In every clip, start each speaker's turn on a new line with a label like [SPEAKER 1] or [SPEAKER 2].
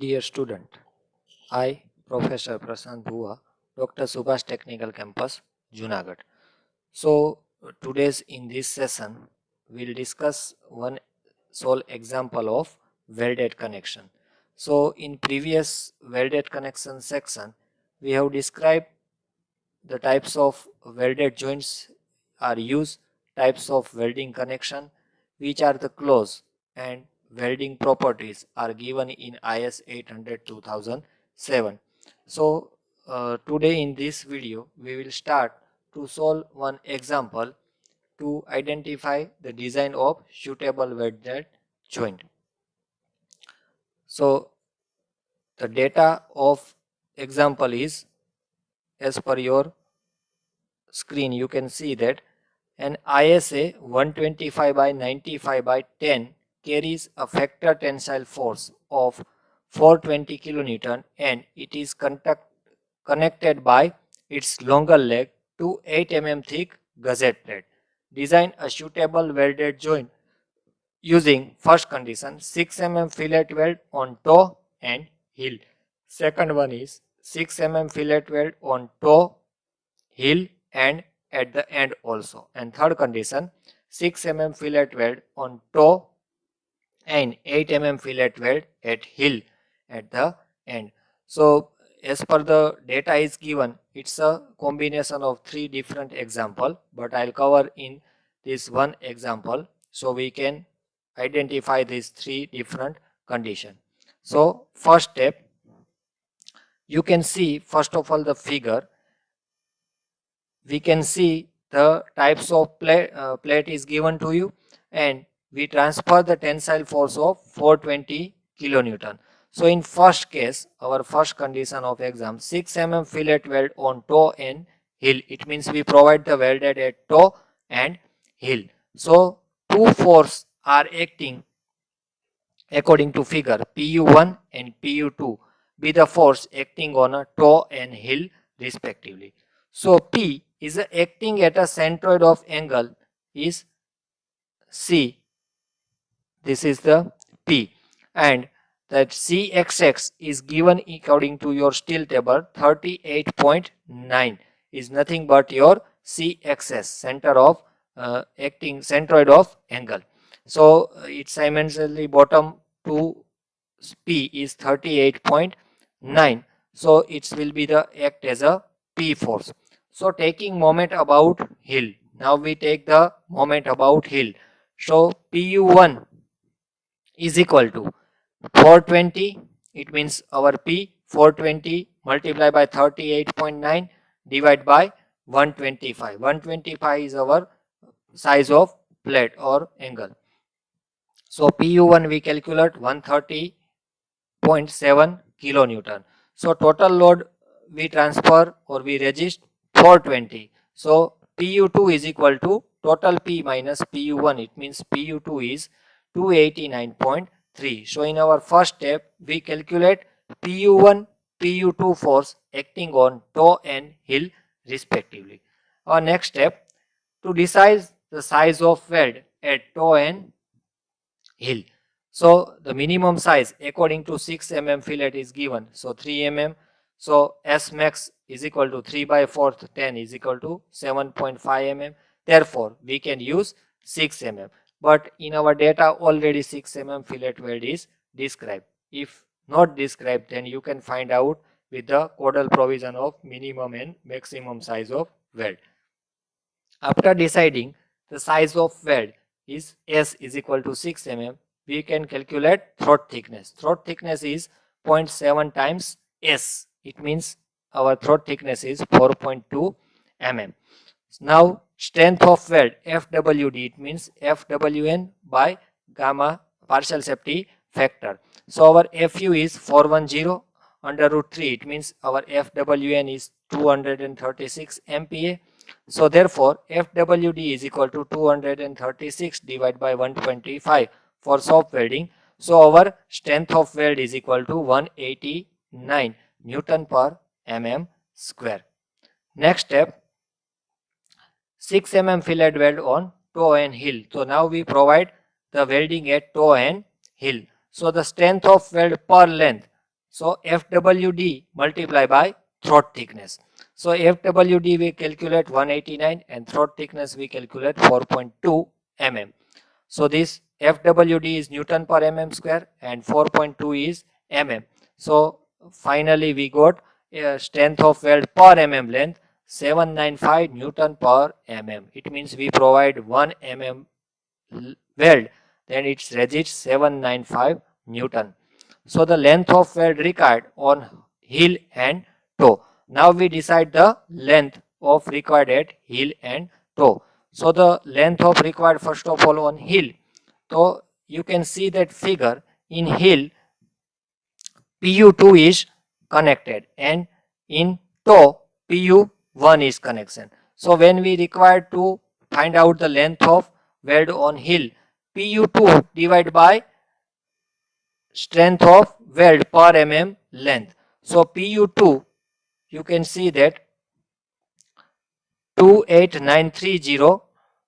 [SPEAKER 1] Dear student, I, Professor Prasant Bhuva, Dr. Subhash Technical Campus, Junagadh. So, today's in this session, we'll discuss one sole example of welded connection. So, in previous welded connection section, we have described the types of welded joints are used, types of welding connection, which are the close and welding properties are given in IS 800-2007. So today in this video we will start to solve one example to identify the design of suitable welded joint. So the data of example is as per your screen. You can see that an ISA 125 by 95 by 10 carries a factor tensile force of 420 kilonewton and it is connected by its longer leg to 8 mm thick gusset plate. Design a suitable welded joint using first condition 6 mm fillet weld on toe and heel. Second one is 6 mm fillet weld on toe, heel and at the end also. And third condition 6 mm fillet weld on toe and 8 mm fillet weld at heel at the end. So as per the data is given, it's a combination of three different example, but I'll cover in this one example so we can identify these three different condition. So first step, you can see first of all the figure. We can see the types of plate is given to you and we transfer the tensile force of 420 kilonewton. So in first case, our first condition of exam, 6 mm fillet weld on toe and heel. It means we provide the welded at toe and heel. So two forces are acting according to figure. PU1 and PU2 be the force acting on a toe and heel respectively. So P is acting at a centroid of angle is C. This is the P, and that CXX is given according to your steel table 38.9 is nothing but your CXS, center of acting centroid of angle. So its simultaneously bottom to P is 38.9. So it will be the act as a P force. So taking moment about heel. Now we take the moment about heel. So PU1 is equal to 420. It means our P 420 multiplied by 38.9 divided by 125. 125 is our size of plate or angle. So PU1 we calculate 130.7 kilonewton. So total load we transfer or we resist 420. So PU2 is equal to total P minus PU1. It means PU2 is 289.3. So in our first step we calculate PU1, PU2 force acting on toe and heel respectively. Our next step, to decide the size of weld at toe and heel. So the minimum size according to 6 mm fillet is given. So 3 mm. So S max is equal to 3 by 4th 10 is equal to 7.5 mm. Therefore we can use 6 mm. But in our data already 6 mm fillet weld is described. If not described, then you can find out with the codal provision of minimum and maximum size of weld. After deciding the size of weld is S is equal to 6 mm, we can calculate throat thickness. Throat thickness is 0.7 times S. It means our throat thickness is 4.2 mm. Now strength of weld FWD, it means FWN by gamma partial safety factor. So our FU is 410 under root 3. It means our FWN is 236 MPa. So therefore FWD is equal to 236 divided by 125 for soft welding. So our strength of weld is equal to 189 Newton per mm square. Next step, 6 mm fillet weld on toe and heel. So now we provide the welding at toe and heel. So the strength of weld per length So FWD multiply by throat thickness. So FWD we calculate 189 and throat thickness we calculate 4.2 mm. So this FWD is Newton per mm square and 4.2 is mm. So finally we got strength of weld per mm length 795 Newton per mm. It means we provide 1 mm weld, then its resist 795 Newton. So the length of weld required on heel and toe. Now we decide the length of required at heel and toe. So the length of required first of all on heel. So you can see that figure in heel PU2 is connected and in toe PU1 is connection. So when we require to find out the length of weld on heel, PU2 divided by strength of weld per mm length. So PU2 you can see that 28930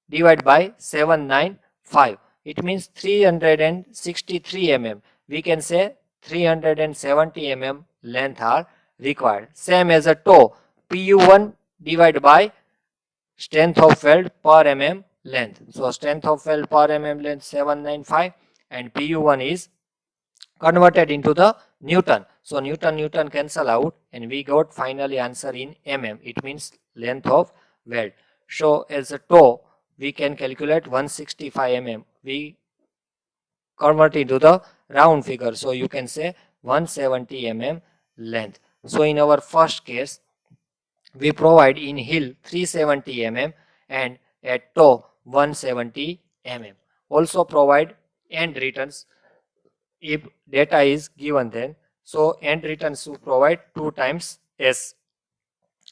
[SPEAKER 1] divided by 795. It means 363 mm. We can say 370 mm length are required. Same as a toe. PU1 divided by strength of weld per mm length. So strength of weld per mm length 795 and PU1 is converted into the Newton. So Newton cancel out and we got finally answer in mm. It means length of weld. So as a toe we can calculate 165 mm. We convert into the round figure. So you can say 170 mm length. So in our first case we provide in heel 370 mm and at toe 170 mm. Also provide end returns if data is given then. So end returns to provide 2 times S.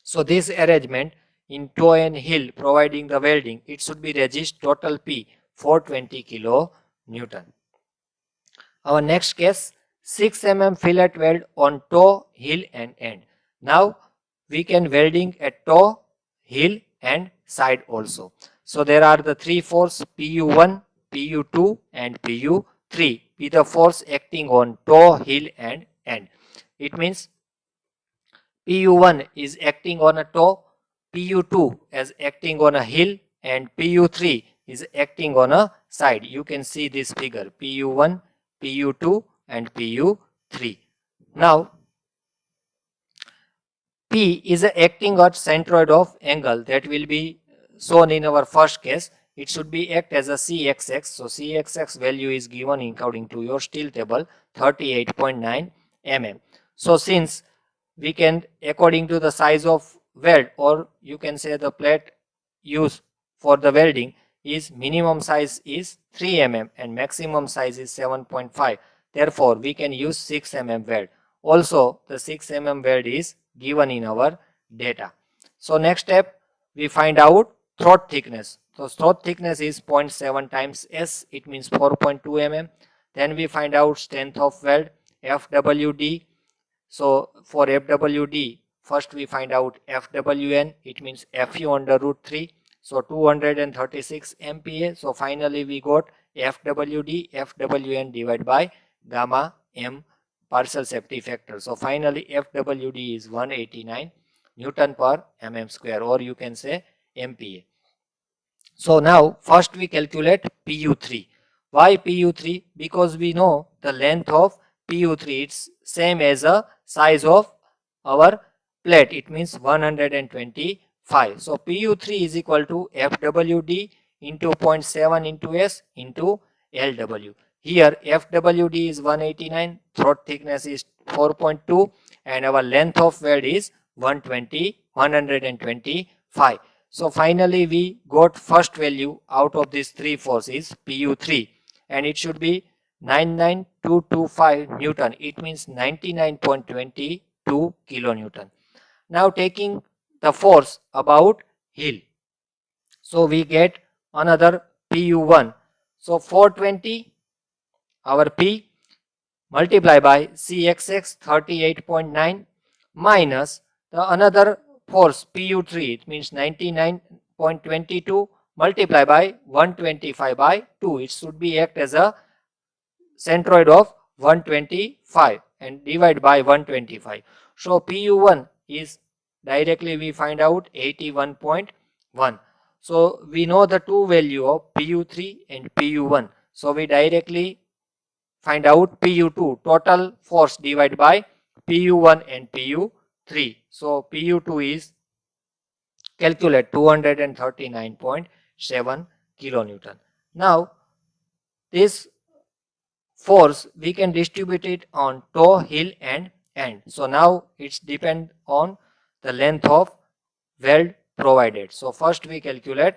[SPEAKER 1] So this arrangement in toe and heel providing the welding, it should be resist total P 420 kilo Newton. Our next case 6 mm fillet weld on toe, heel and end. Now we can welding at toe, heel and side also. So there are the three force PU1, PU2 and PU3 with the force acting on toe, heel and end. It means PU1 is acting on a toe, PU2 is acting on a heel and PU3 is acting on a side. You can see this figure PU1, PU2 and PU3. Now P is acting at centroid of angle that will be shown in our first case. It should be act as a CXX. So CXX value is given according to your steel table 38.9 mm. So since we can according to the size of weld or you can say the plate used for the welding is minimum size is 3 mm and maximum size is 7.5. Therefore we can use 6 mm weld. Also the 6 mm weld is given in our data. So next step we find out throat thickness. So throat thickness is 0.7 times S, it means 4.2 mm. Then we find out strength of weld FWD. So for FWD first we find out FWN, it means Fu under root 3. So 236 MPa. So finally we got FWD FWN divided by gamma M partial safety factor. So finally FWD is 189 Newton per mm square or you can say MPa. So now first we calculate PU3. Why PU3? Because we know the length of PU3 it's same as a size of our plate. It means 125. So PU3 is equal to FWD into 0.7 into S into LW. Here FWD is 189, throat thickness is 4.2 and our length of weld is 125. So finally we got first value out of these three forces PU3 and it should be 99225 Newton. It means 99.22 kilonewton. Now taking the force about heel. So we get another PU1. So 420 our P multiply by CXX 38.9 minus the another force PU3, it means 99.22 multiply by 125 by 2. It should be act as a centroid of 125 and divide by 125. So PU1 is directly we find out 81.1. So we know the two value of PU3 and PU1. So we directly find out PU2 total force divided by PU1 and PU3. So PU2 is calculate 239.7 kilonewton. Now this force we can distribute it on toe, heel and end. So now it's depend on the length of weld provided. So first we calculate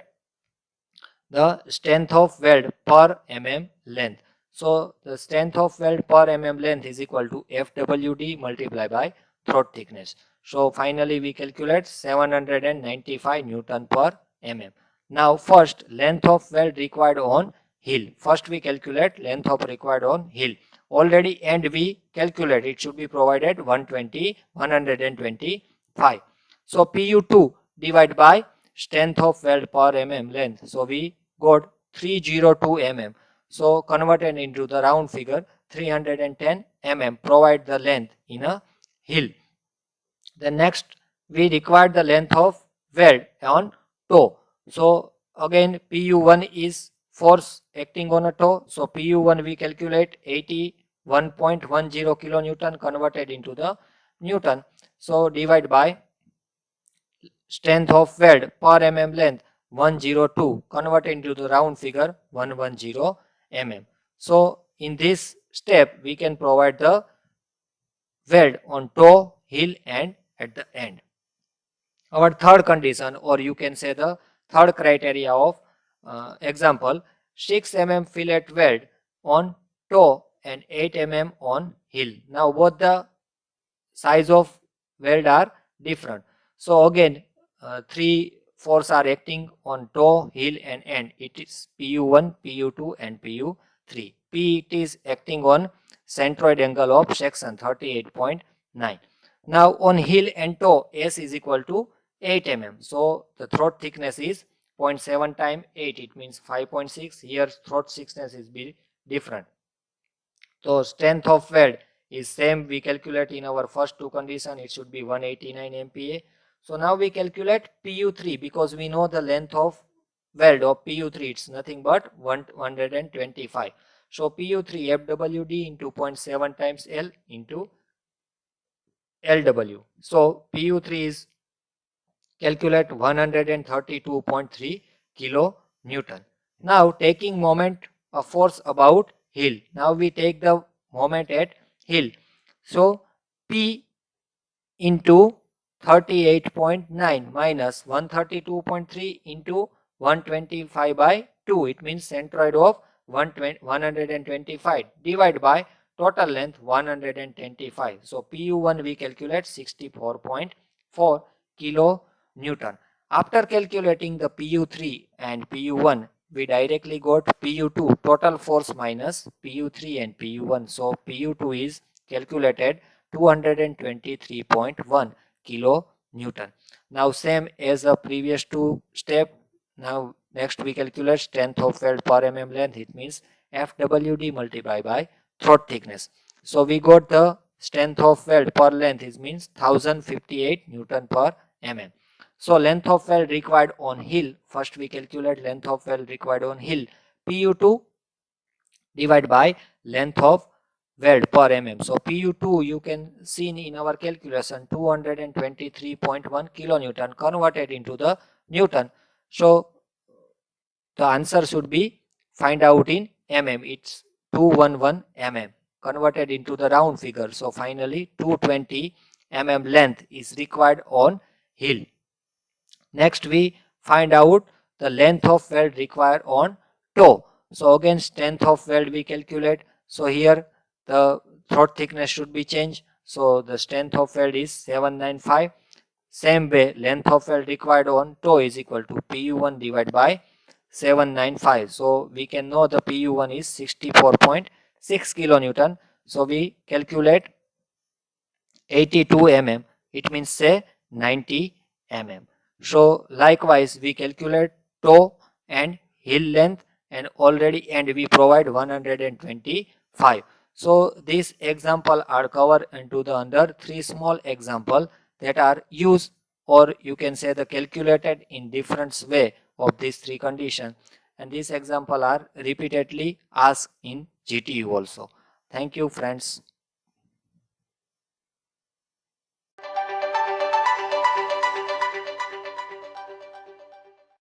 [SPEAKER 1] the strength of weld per mm length. So the strength of weld per mm length is equal to FWD multiplied by throat thickness. So finally we calculate 795 Newton per mm. Now first length of weld required on heel. First we calculate length of required on heel. Already end we calculate it should be provided 125. So PU2 divided by strength of weld per mm length. So we got 302 mm. So converted into the round figure 310 mm provide the length in a heel. Then next we require the length of weld on toe. So again PU1 is force acting on a toe. So PU1 we calculate 81.10 kilonewton converted into the Newton. So divide by strength of weld per mm length 102 converted into the round figure 110 mm. So in this step we can provide the weld on toe, heel and at the end. Our third condition, or you can say the third criteria of example, 6 mm fillet weld on toe and 8 mm on heel. Now both the size of weld are different. So again three force are acting on toe, heel and end. It is PU1, PU2 and PU3. P it is acting on centroid angle of section 38.9. Now on heel and toe S is equal to 8 mm. So the throat thickness is 0.7 times 8. It means 5.6. Here throat thickness is different. So strength of weld is same we calculate in our first two condition. It should be 189 MPa. So now we calculate PU3 because we know the length of weld of PU3 it's nothing but 125. So PU3 FWD into 0.7 times L into LW. So PU3 is calculate 132.3 kilonewton. Now taking moment of force about heel. Now we take the moment at heel. So P into 38.9 minus 132.3 into 125 by 2. It means centroid of 125 divided by total length 125. So PU1 we calculate 64.4 kilonewton. After calculating the PU3 and PU1, we directly got PU2 total force minus PU3 and PU1. So PU2 is calculated 223.1 kilonewton. Now same as the previous two step. Now next we calculate strength of weld per mm length. It means FWD multiplied by throat thickness. So we got the strength of weld per length is means 1058 Newton per mm. So length of weld required on heel. First we calculate length of weld required on heel. PU2 divided by length of weld per mm. So PU2 you can see in our calculation 223.1 kilonewton converted into the Newton. So the answer should be find out in mm. It's 211 mm converted into the round figure. So finally 220 mm length is required on heel. Next we find out the length of weld required on toe. So again strength of weld we calculate. So here the throat thickness should be changed. So the strength of weld is 795. Same way length of weld required on toe is equal to PU1 divided by 795. So we can know the PU1 is 64.6 kilonewton. So we calculate 82 mm. It means say 90 mm. So likewise we calculate toe and heel length and already and we provide 125. So these example are covered into the under three small example that are used, or you can say the calculated in different way of these three conditions, and these example are repeatedly asked in GTU also. Thank you friends.